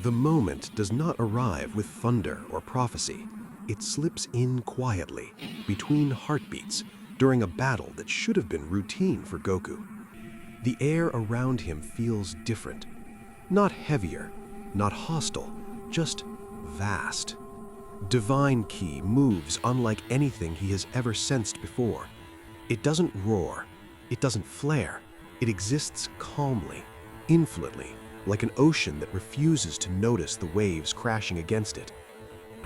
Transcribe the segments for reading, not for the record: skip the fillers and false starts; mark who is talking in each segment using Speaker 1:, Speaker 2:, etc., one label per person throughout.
Speaker 1: The moment does not arrive with thunder or prophecy. It slips in quietly, between heartbeats, during a battle that should have been routine for Goku. The air around him feels different. Not heavier, not hostile, just vast. Divine Ki moves unlike anything he has ever sensed before. It doesn't roar, it doesn't flare, it exists calmly, infinitely, like an ocean that refuses to notice the waves crashing against it.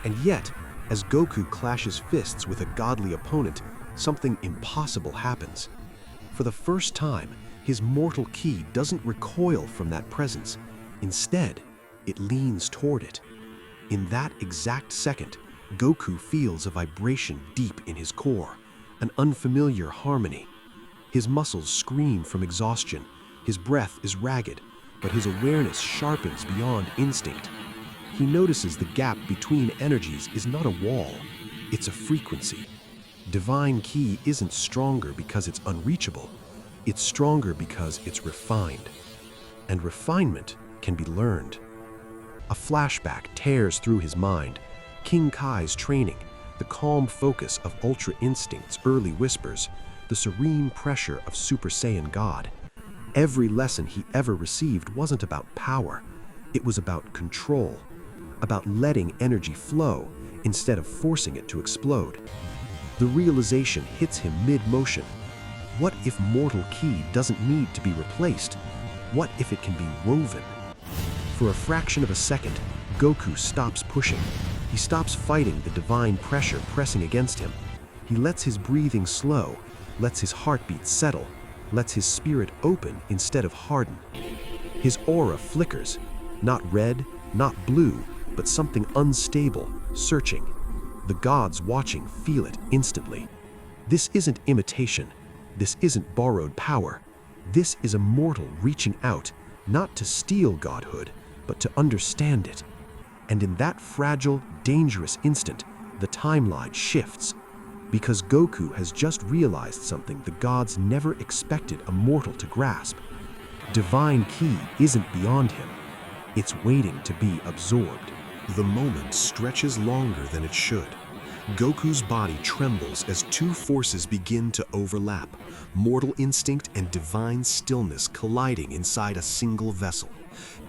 Speaker 1: And yet, as Goku clashes fists with a godly opponent, something impossible happens. For the first time, his mortal ki doesn't recoil from that presence. Instead, it leans toward it. In that exact second, Goku feels a vibration deep in his core, an unfamiliar harmony. His muscles scream from exhaustion, his breath is ragged, but his awareness sharpens beyond instinct. He notices the gap between energies is not a wall, it's a frequency. Divine Ki isn't stronger because it's unreachable, it's stronger because it's refined. And refinement can be learned. A flashback tears through his mind. King Kai's training, the calm focus of Ultra Instinct's early whispers, the serene pressure of Super Saiyan God. Every lesson he ever received wasn't about power. It was about control, about letting energy flow instead of forcing it to explode. The realization hits him mid-motion. What if mortal ki doesn't need to be replaced? What if it can be woven? For a fraction of a second, Goku stops pushing. He stops fighting the divine pressure pressing against him. He lets his breathing slow, lets his heartbeat settle, lets his spirit open instead of harden. His aura flickers, not red, not blue, but something unstable, searching. The gods watching feel it instantly. This isn't imitation. This isn't borrowed power. This is a mortal reaching out, not to steal godhood, but to understand it. And in that fragile, dangerous instant, the timeline shifts. Because Goku has just realized something the gods never expected a mortal to grasp. Divine Ki isn't beyond him. It's waiting to be absorbed. The moment stretches longer than it should. Goku's body trembles as two forces begin to overlap, mortal instinct and divine stillness colliding inside a single vessel.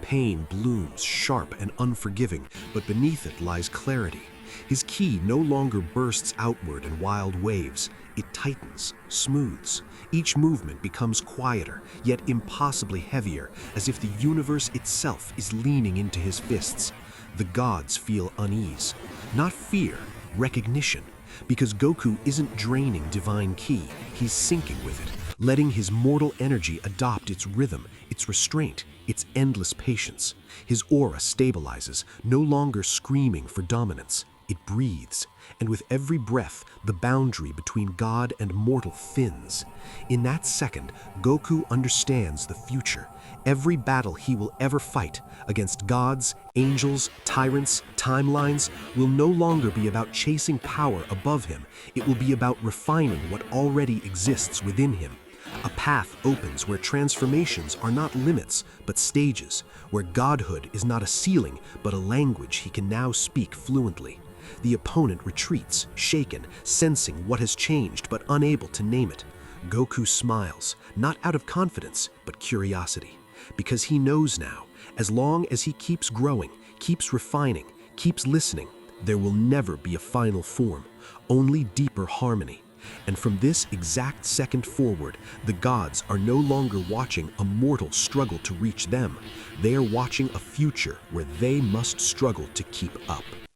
Speaker 1: Pain blooms sharp and unforgiving, but beneath it lies clarity. His ki no longer bursts outward in wild waves. It tightens, smooths. Each movement becomes quieter, yet impossibly heavier, as if the universe itself is leaning into his fists. The gods feel unease. Not fear, recognition. Because Goku isn't draining divine ki, he's syncing with it, letting his mortal energy adopt its rhythm, its restraint, its endless patience. His aura stabilizes, no longer screaming for dominance. It breathes, and with every breath, the boundary between God and mortal thins. In that second, Goku understands the future. Every battle he will ever fight, against gods, angels, tyrants, timelines, will no longer be about chasing power above him. It will be about refining what already exists within him. A path opens where transformations are not limits, but stages, where godhood is not a ceiling, but a language he can now speak fluently. The opponent retreats, shaken, sensing what has changed but unable to name it. Goku smiles, not out of confidence, but curiosity. Because he knows now, as long as he keeps growing, keeps refining, keeps listening, there will never be a final form, only deeper harmony. And from this exact second forward, the gods are no longer watching a mortal struggle to reach them. They are watching a future where they must struggle to keep up.